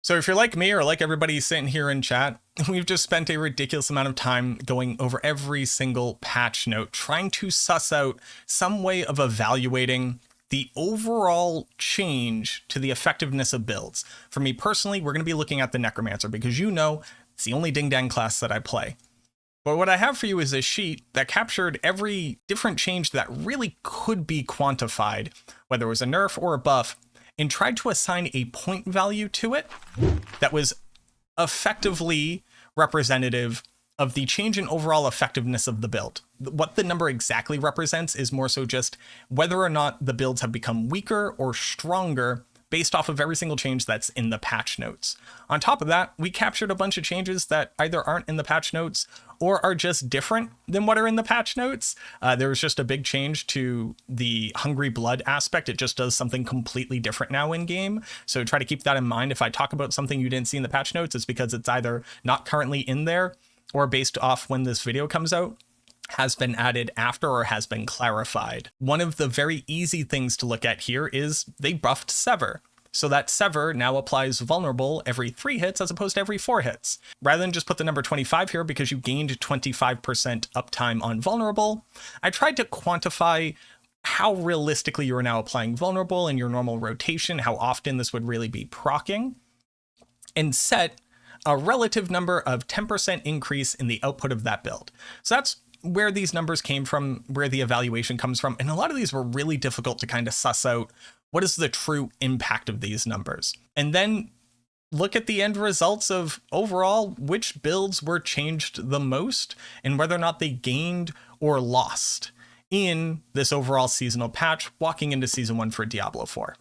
So if you're like me or like everybody sitting here in chat, we've just spent a ridiculous amount of time going over every single patch note, trying to suss out some way of evaluating the overall change to the effectiveness of builds. For me personally, we're going to be looking at the Necromancer because it's the only ding-dang class that I play. But what I have for you is a sheet that captured every different change that really could be quantified, whether it was a nerf or a buff, and tried to assign a point value to it that was effectively representative of the change in overall effectiveness of the build. What the number exactly represents is more so just whether or not the builds have become weaker or stronger based off of every single change that's in the patch notes. On top of that, we captured a bunch of changes that either aren't in the patch notes or are just different than what are in the patch notes. There was just a big change to the Hungry Blood aspect. It just does something completely different now in game. So try to keep that in mind. If I talk about something you didn't see in the patch notes, it's because it's either not currently in there or based off when this video comes out, has been added after or has been clarified. One of the very easy things to look at here is they buffed Sever. So that Sever now applies vulnerable every 3 hits as opposed to every 4 hits. Rather than just put the number 25 here because you gained 25% uptime on vulnerable, I tried to quantify how realistically you are now applying vulnerable in your normal rotation, how often this would really be proccing, and set a relative number of 10% increase in the output of that build. So that's where these numbers came from, where the evaluation comes from. And a lot of these were really difficult to kind of suss out what is the true impact of these numbers. And then look at the end results of overall which builds were changed the most and whether or not they gained or lost in this overall seasonal patch walking into season 1 for Diablo 4.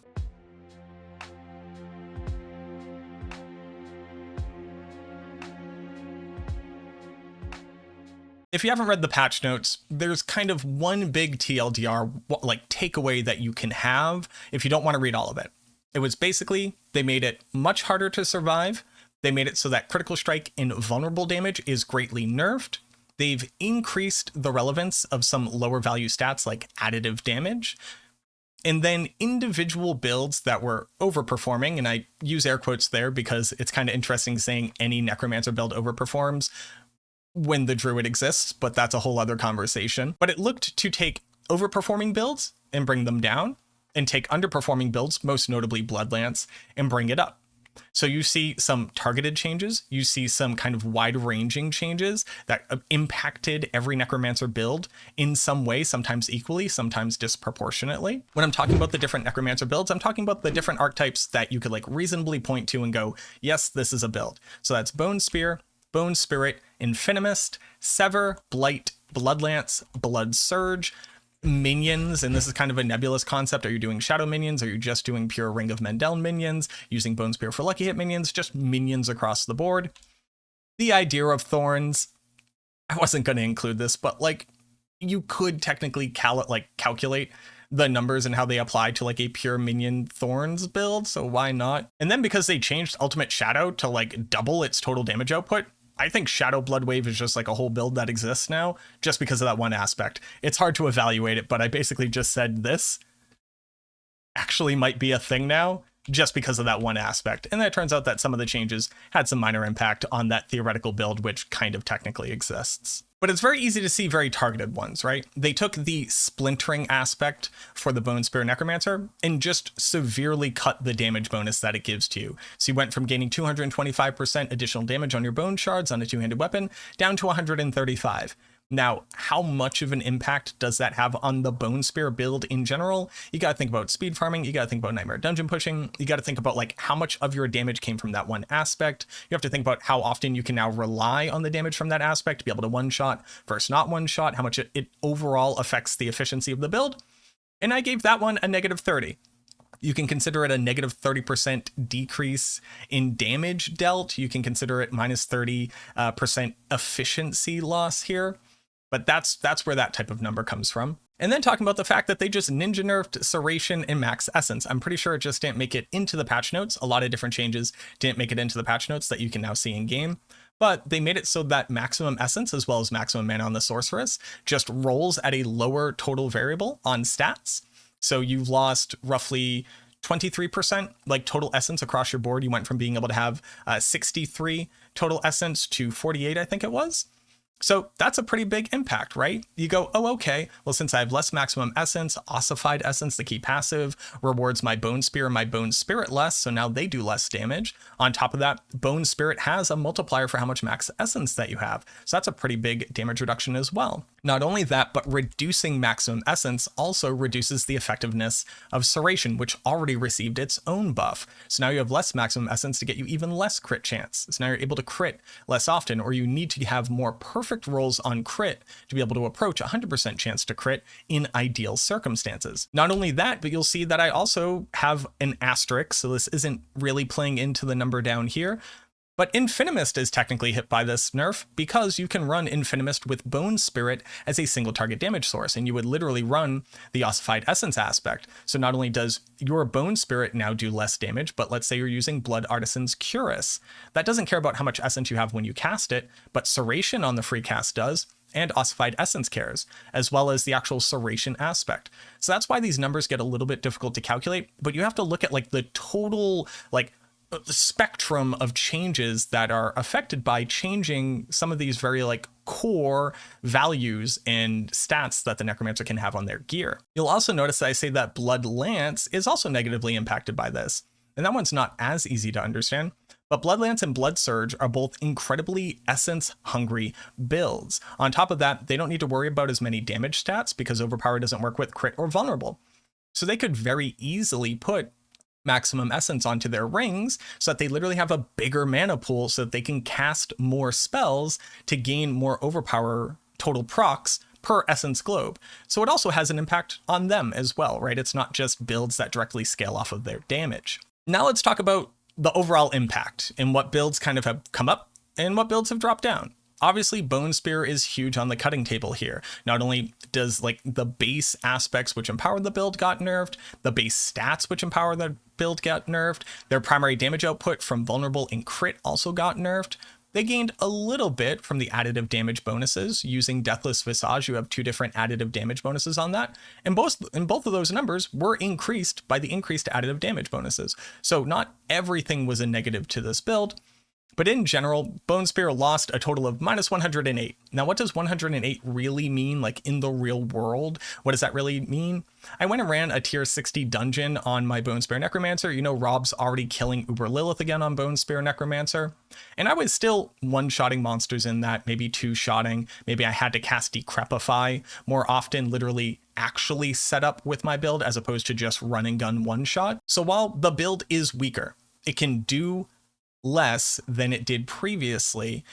If you haven't read the patch notes, there's kind of one big TLDR like takeaway that you can have if you don't want to read all of it. It was basically they made it much harder to survive. They made it so that critical strike and vulnerable damage is greatly nerfed. They've increased the relevance of some lower value stats like additive damage. And then individual builds that were overperforming, and I use air quotes there because it's kind of interesting saying any Necromancer build overperforms when the Druid exists, but that's a whole other conversation. But it looked to take overperforming builds and bring them down, and take underperforming builds, most notably Bloodlance, and bring it up. So you see some targeted changes, you see some kind of wide-ranging changes that impacted every Necromancer build in some way, sometimes equally, sometimes disproportionately. When I'm talking about the different Necromancer builds, I'm talking about the different archetypes that you could like reasonably point to and go, yes, this is a build. So that's Bone Spear, Bone Spirit, Infinimist, Sever, Blight, Bloodlance, Blood Surge, minions, and this is kind of a nebulous concept. Are you doing shadow minions? Are you just doing pure Ring of Mendel minions? Using Bone Spear for lucky hit minions? Just minions across the board. The idea of Thorns, I wasn't going to include this, but like you could technically calculate the numbers and how they apply to like a pure minion Thorns build, so why not? And then because they changed Ultimate Shadow to like double its total damage output, I think Shadow Blood Wave is just like a whole build that exists now just because of that one aspect. It's hard to evaluate it, but I basically just said this actually might be a thing now just because of that one aspect. And then it turns out that some of the changes had some minor impact on that theoretical build, which kind of technically exists. But it's very easy to see very targeted ones, right? They took the splintering aspect for the Bone Spear Necromancer and just severely cut the damage bonus that it gives to you. So you went from gaining 225% additional damage on your bone shards on a two-handed weapon down to 135. Now, how much of an impact does that have on the Bone Spear build in general? You got to think about speed farming. You got to think about Nightmare Dungeon pushing. You got to think about like how much of your damage came from that one aspect. You have to think about how often you can now rely on the damage from that aspect to be able to one-shot versus not one-shot, how much it overall affects the efficiency of the build. And I gave that one a -30. You can consider it a -30% decrease in damage dealt. You can consider it -30% efficiency loss here. But that's where that type of number comes from. And then talking about the fact that they just ninja nerfed Serration and Max Essence. I'm pretty sure it just didn't make it into the patch notes. A lot of different changes didn't make it into the patch notes that you can now see in game. But they made it so that maximum essence as well as maximum mana on the sorceress just rolls at a lower total variable on stats. So you've lost roughly 23% like total essence across your board. You went from being able to have 63 total essence to 48, I think it was. So that's a pretty big impact, right? You go, oh, okay, well, since I have less maximum essence, ossified essence, the key passive, rewards my Bone Spear and my Bone Spirit less, so now they do less damage. On top of that, Bone Spirit has a multiplier for how much max essence that you have. So that's a pretty big damage reduction as well. Not only that, but reducing maximum essence also reduces the effectiveness of Serration, which already received its own buff. So now you have less maximum essence to get you even less crit chance. So now you're able to crit less often, or you need to have more perfect rolls on crit to be able to approach 100% chance to crit in ideal circumstances. Not only that, but you'll see that I also have an asterisk, so this isn't really playing into the number down here. But Infinimist is technically hit by this nerf because you can run Infinimist with Bone Spirit as a single target damage source, and you would literally run the ossified essence aspect. So not only does your Bone Spirit now do less damage, but let's say you're using Blood Artisan's Cuirass. That doesn't care about how much essence you have when you cast it, but Serration on the free cast does, and ossified essence cares, as well as the actual Serration aspect. So that's why these numbers get a little bit difficult to calculate, but you have to look at like the total the spectrum of changes that are affected by changing some of these very like core values and stats that the Necromancer can have on their gear. You'll also notice that I say that Blood Lance is also negatively impacted by this. And that one's not as easy to understand. But Blood Lance and Blood Surge are both incredibly essence-hungry builds. On top of that, they don't need to worry about as many damage stats because Overpower doesn't work with crit or vulnerable. So they could very easily put maximum essence onto their rings so that they literally have a bigger mana pool so that they can cast more spells to gain more overpower total procs per essence globe. So it also has an impact on them as well, right? It's not just builds that directly scale off of their damage. Now let's talk about the overall impact and what builds kind of have come up and what builds have dropped down. Obviously, Bone Spear is huge on the cutting table here. Not only does like the base aspects which empower the build got nerfed, the base stats which empower the build got nerfed, their primary damage output from vulnerable and crit also got nerfed. They gained a little bit from the additive damage bonuses. Using Deathless Visage, you have 2 different additive damage bonuses on that. And both of those numbers were increased by the increased additive damage bonuses. So not everything was a negative to this build. But in general, Bone Spear lost a total of minus 108. Now, what does 108 really mean, like in the real world? What does that really mean? I went and ran a tier 60 dungeon on my Bone Spear Necromancer. You know, Rob's already killing Uber Lilith again on Bone Spear Necromancer. And I was still one-shotting monsters in that, maybe two-shotting. Maybe I had to cast Decrepify more often, literally actually set up with my build as opposed to just run and gun one-shot. So while the build is weaker, it can do less than it did previously.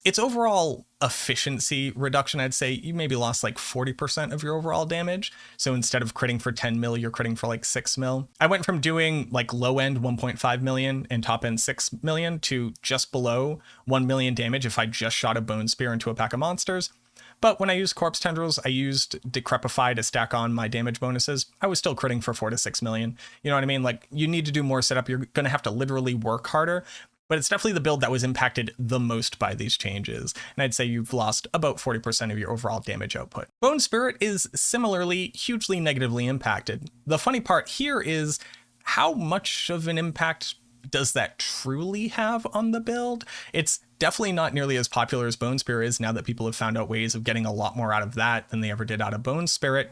Its overall efficiency reduction, I'd say you maybe lost like 40% of your overall damage. So instead of critting for 10 mil, you're critting for like 6 mil. I went from doing like low end 1.5 million and top end 6 million to just below 1 million damage if I just shot a Bone Spear into a pack of monsters. But when I used Corpse Tendrils, I used Decrepify to stack on my damage bonuses. I was still critting for 4 to 6 million. You know what I mean? Like, you need to do more setup. You're going to have to literally work harder. But it's definitely the build that was impacted the most by these changes. And I'd say you've lost about 40% of your overall damage output. Bone Spirit is similarly hugely negatively impacted. The funny part here is how much of an impact does that truly have on the build? It's definitely not nearly as popular as Bone Spear is now that people have found out ways of getting a lot more out of that than they ever did out of Bone Spirit.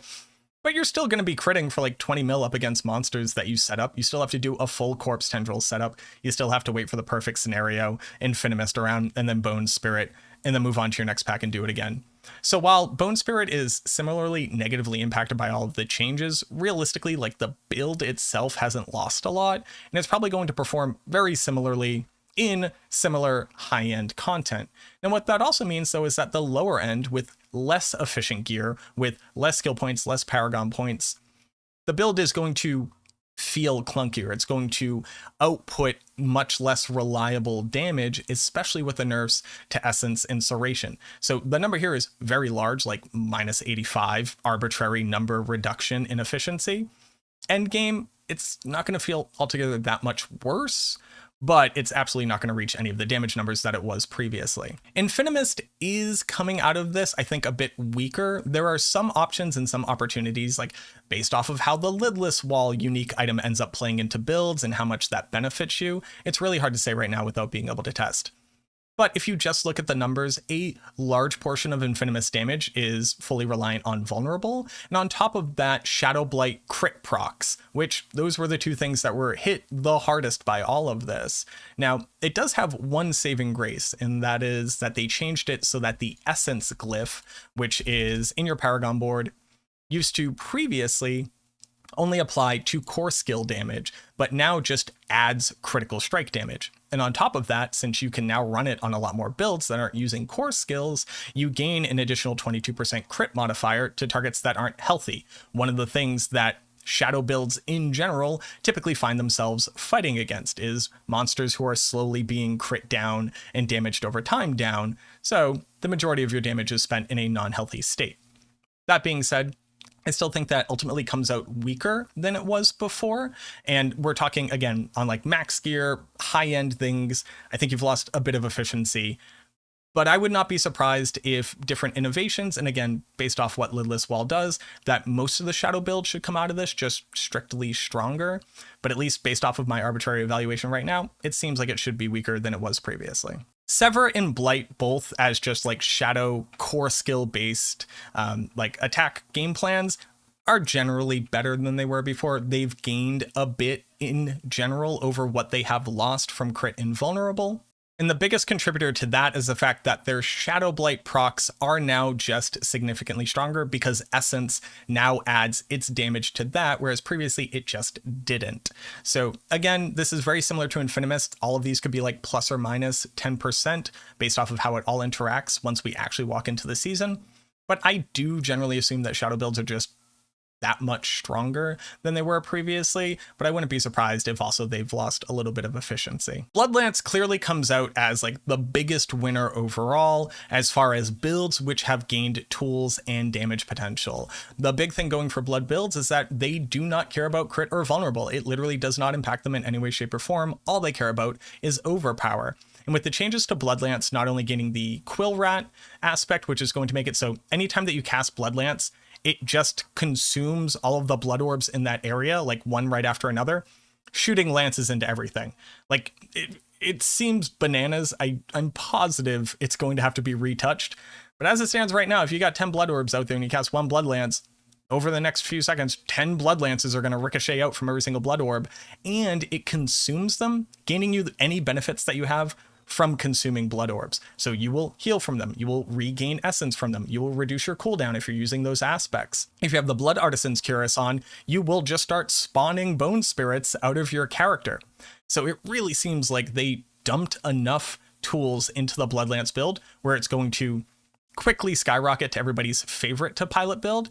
But you're still going to be critting for like 20 mil up against monsters that you set up. You still have to do a full Corpse Tendril setup. You still have to wait for the perfect scenario, Infinimist around, and then Bone Spirit, and then move on to your next pack and do it again. So while Bone Spirit is similarly negatively impacted by all of the changes, realistically, like the build itself hasn't lost a lot, and it's probably going to perform very similarly in similar high-end content. And what that also means, though, is that the lower end, with less efficient gear, with less skill points, less Paragon points, the build is going to feel clunkier. It's going to output much less reliable damage, especially with the nerfs to Essence and Serration. So the number here is very large, like minus 85, arbitrary number reduction in efficiency. Endgame, it's not going to feel altogether that much worse, but it's absolutely not going to reach any of the damage numbers that it was previously. Infinimist is coming out of this, I think, a bit weaker. There are some options and some opportunities, like based off of how the lidless wall unique item ends up playing into builds and how much that benefits you. It's really hard to say right now without being able to test. But if you just look at the numbers, a large portion of Infinimist damage is fully reliant on vulnerable. And on top of that, Shadow Blight crit procs, which those were the two things that were hit the hardest by all of this. Now, it does have one saving grace, and that is that they changed it so that the Essence glyph, which is in your Paragon board, used to previously only apply to core skill damage, but now just adds critical strike damage. And on top of that, since you can now run it on a lot more builds that aren't using core skills, you gain an additional 22% crit modifier to targets that aren't healthy. One of the things that shadow builds in general typically find themselves fighting against is monsters who are slowly being crit down and damaged over time down. So the majority of your damage is spent in a non-healthy state. That being said, I still think that ultimately comes out weaker than it was before. And we're talking, again, on like max gear, high-end things. I think you've lost a bit of efficiency. But I would not be surprised if different innovations, and again, based off what Lidless Wall does, that most of the shadow build should come out of this just strictly stronger. But at least based off of my arbitrary evaluation right now, it seems like it should be weaker than it was previously. Sever and Blight, both as just like shadow core skill based like attack game plans, are generally better than they were before. They've gained a bit in general over what they have lost from crit invulnerable. And the biggest contributor to that is the fact that their Shadow Blight procs are now just significantly stronger because Essence now adds its damage to that, whereas previously it just didn't. So again, this is very similar to Infinimist. All of these could be like plus or minus 10% based off of how it all interacts once we actually walk into the season. But I do generally assume that shadow builds are just that much stronger than they were previously, but I wouldn't be surprised if also they've lost a little bit of efficiency. Bloodlance clearly comes out as like the biggest winner overall as far as builds which have gained tools and damage potential. The big thing going for blood builds is that they do not care about crit or vulnerable. It literally does not impact them in any way, shape, or form. All they care about is overpower. And with the changes to Bloodlance not only gaining the Quill Rat aspect, which is going to make it so anytime that you cast Bloodlance, it just consumes all of the blood orbs in that area, like one right after another, shooting lances into everything. Like, it seems bananas. I'm positive it's going to have to be retouched. But as it stands right now, if you got 10 blood orbs out there and you cast one blood lance, over the next few seconds, 10 blood lances are going to ricochet out from every single blood orb, and it consumes them, gaining you any benefits that you have from consuming blood orbs. So you will heal from them, you will regain essence from them, you will reduce your cooldown if you're using those aspects. If you have the Blood Artisan's Cuirass on, you will just start spawning bone spirits out of your character. So it really seems like they dumped enough tools into the Bloodlance build where it's going to quickly skyrocket to everybody's favorite to pilot build.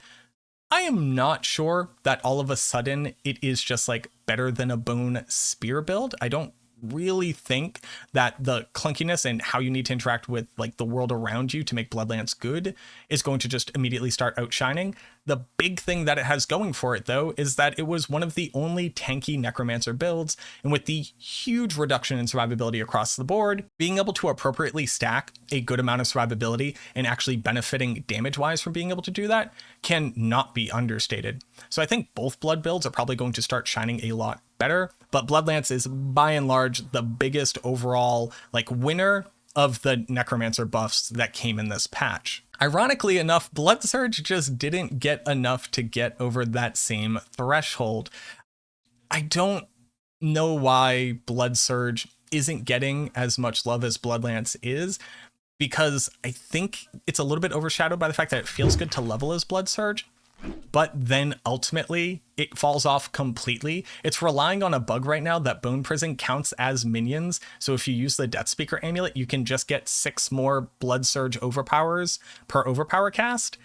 I am not sure that all of a sudden it is just like better than a bone spear build. I don't really think that the clunkiness and how you need to interact with like the world around you to make Bloodlance good is going to just immediately start outshining. The big thing that it has going for it, though, is that it was one of the only tanky Necromancer builds, and with the huge reduction in survivability across the board, being able to appropriately stack a good amount of survivability and actually benefiting damage-wise from being able to do that can not be understated. So I think both blood builds are probably going to start shining a lot better, but Bloodlance is by and large the biggest overall like winner of the Necromancer buffs that came in this patch. Ironically enough, Blood Surge just didn't get enough to get over that same threshold. I don't know why Blood Surge isn't getting as much love as Bloodlance is, because I think it's a little bit overshadowed by the fact that it feels good to level as Blood Surge, but then ultimately it falls off completely. It's relying on a bug right now that Bone Prison counts as minions. So if you use the Death Speaker amulet, you can just get 6 more Blood Surge overpowers per overpower cast.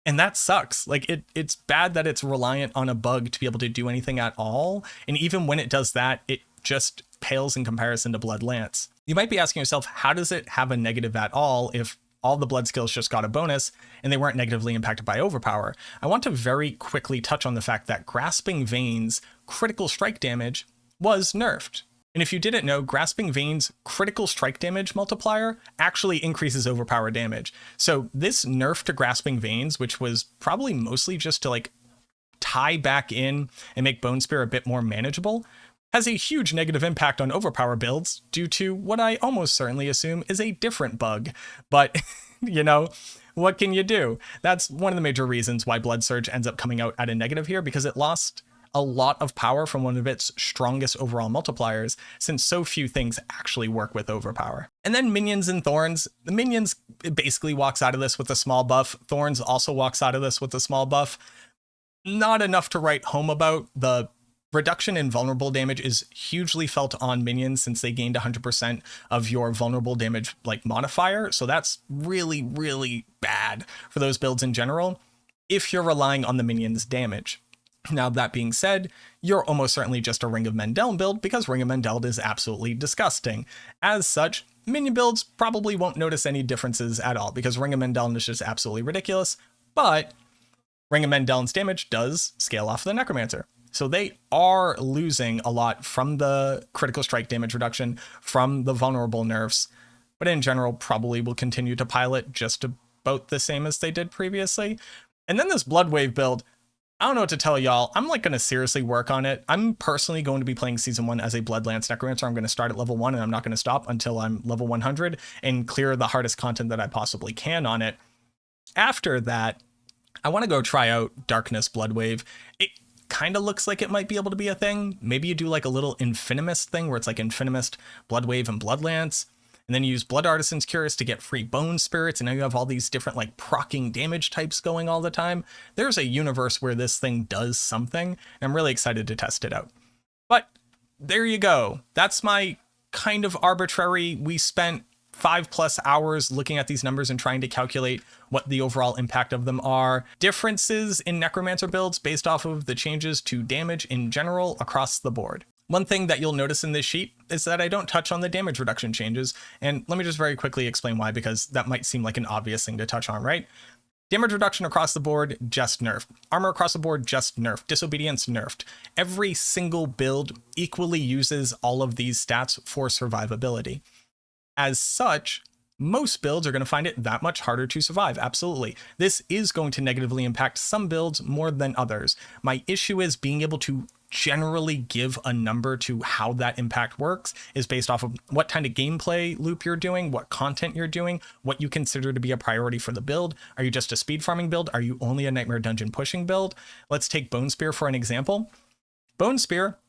And that sucks. Like it's bad that it's reliant on a bug to be able to do anything at all. And even when it does that, it just pales in comparison to Bloodlance. You might be asking yourself, how does it have a negative at all if all the blood skills just got a bonus and they weren't negatively impacted by overpower? I want to very quickly touch on the fact that Grasping Veins critical strike damage was nerfed. And if you didn't know, Grasping Veins' critical strike damage multiplier actually increases overpower damage. So this nerf to Grasping Veins, which was probably mostly just to like tie back in and make Bone Spear a bit more manageable, has a huge negative impact on overpower builds due to what I almost certainly assume is a different bug. But, you know, what can you do? That's one of the major reasons why Blood Surge ends up coming out at a negative here, because it lost a lot of power from one of its strongest overall multipliers, since so few things actually work with overpower. And then Minions and Thorns. The Minions basically walks out of this with a small buff. Thorns also walks out of this with a small buff. Not enough to write home about. The reduction in vulnerable damage is hugely felt on minions since they gained 100% of your vulnerable damage like modifier. So that's really, really bad for those builds in general if you're relying on the minions' damage. Now, that being said, you're almost certainly just a Ring of Mendeln build because Ring of Mendeln is absolutely disgusting. As such, minion builds probably won't notice any differences at all because Ring of Mendeln is just absolutely ridiculous, but Ring of Mendeln's damage does scale off the Necromancer. So they are losing a lot from the critical strike damage reduction from the vulnerable nerfs, but in general probably will continue to pilot just about the same as they did previously. And then this Bloodwave build, I don't know what to tell y'all. I'm like going to seriously work on it. I'm personally going to be playing season 1 as a Bloodlance Necromancer. I'm going to start at level 1 and I'm not going to stop until I'm level 100 and clear the hardest content that I possibly can on it. After that, I want to go try out Darkness Bloodwave. It kind of looks like it might be able to be a thing. Maybe you do like a little Infinimist thing where it's like Infinimist, Bloodwave, and Bloodlance. And then you use Blood Artisan's Curious to get free bone spirits, and now you have all these different like procking damage types going all the time. There's a universe where this thing does something, and I'm really excited to test it out. But there you go. That's my kind of arbitrary. We spent 5+ hours looking at these numbers and trying to calculate what the overall impact of them are. Differences in Necromancer builds based off of the changes to damage in general across the board. One thing that you'll notice in this sheet is that I don't touch on the damage reduction changes, and let me just very quickly explain why, because that might seem like an obvious thing to touch on, right? Damage reduction across the board, just nerfed. Armor across the board, just nerfed. Disobedience, nerfed. Every single build equally uses all of these stats for survivability. As such, most builds are going to find it that much harder to survive. Absolutely. This is going to negatively impact some builds more than others. My issue is being able to generally give a number to how that impact works is based off of what kind of gameplay loop you're doing, what content you're doing, what you consider to be a priority for the build. Are you just a speed farming build? Are you only a Nightmare Dungeon pushing build? Let's take Bone Spear for an example. Bone Spear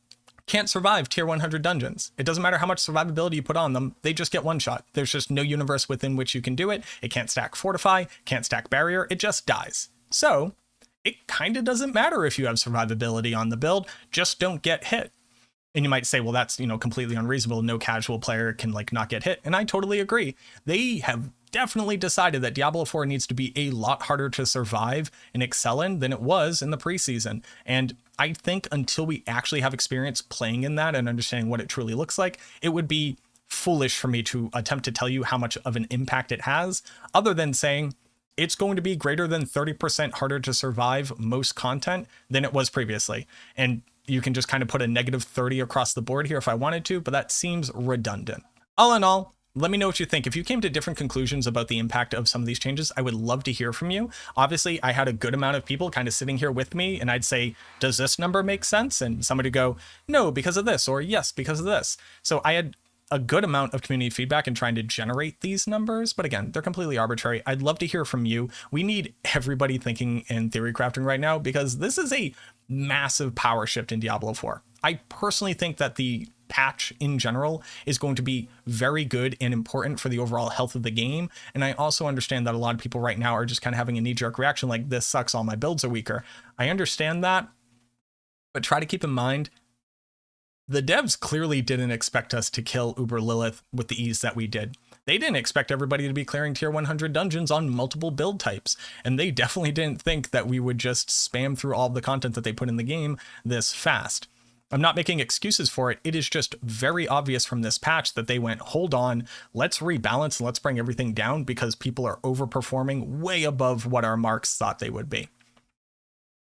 can't survive tier 100 dungeons. It doesn't matter how much survivability you put on them, they just get one shot. There's just no universe within which you can do it. It can't stack Fortify, can't stack Barrier, it just dies. So it kind of doesn't matter if you have survivability on the build, just don't get hit. And you might say, well, that's, completely unreasonable. No casual player can not get hit. And I totally agree. They have definitely decided that Diablo 4 needs to be a lot harder to survive and excel in than it was in the preseason. And I think until we actually have experience playing in that and understanding what it truly looks like, it would be foolish for me to attempt to tell you how much of an impact it has, other than saying it's going to be greater than 30% harder to survive most content than it was previously. And you can just kind of put a -30 across the board here if I wanted to, but that seems redundant. All in all, let me know what you think. If you came to different conclusions about the impact of some of these changes, I would love to hear from you. Obviously, I had a good amount of people kind of sitting here with me, and I'd say, does this number make sense? And somebody go, no, because of this, or yes, because of this. So I had a good amount of community feedback in trying to generate these numbers, but again, they're completely arbitrary. I'd love to hear from you. We need everybody thinking and theory crafting right now, because this is a massive power shift in Diablo 4. I personally think that the patch in general is going to be very good and important for the overall health of the game. And I also understand that a lot of people right now are just kind of having a knee-jerk reaction like, this sucks, all my builds are weaker. I understand that, but try to keep in mind, the devs clearly didn't expect us to kill Uber Lilith with the ease that we did. They didn't expect everybody to be clearing tier 100 dungeons on multiple build types. And they definitely didn't think that we would just spam through all the content that they put in the game this fast. I'm not making excuses for it. It is just very obvious from this patch that they went, hold on, let's rebalance, let's bring everything down because people are overperforming way above what our marks thought they would be.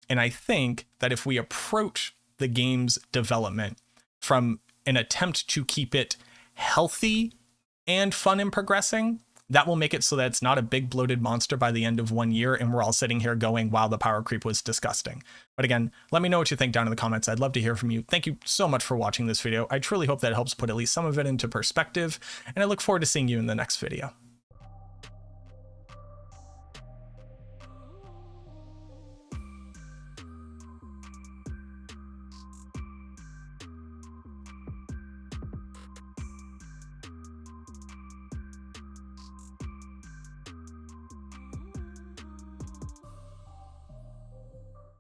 And I think that if we approach the game's development from an attempt to keep it healthy and fun and progressing, that will make it so that it's not a big bloated monster by the end of 1 year and we're all sitting here going, wow, the power creep was disgusting. But again, let me know what you think down in the comments. I'd love to hear from you. Thank you so much for watching this video. I truly hope that helps put at least some of it into perspective, and I look forward to seeing you in the next video.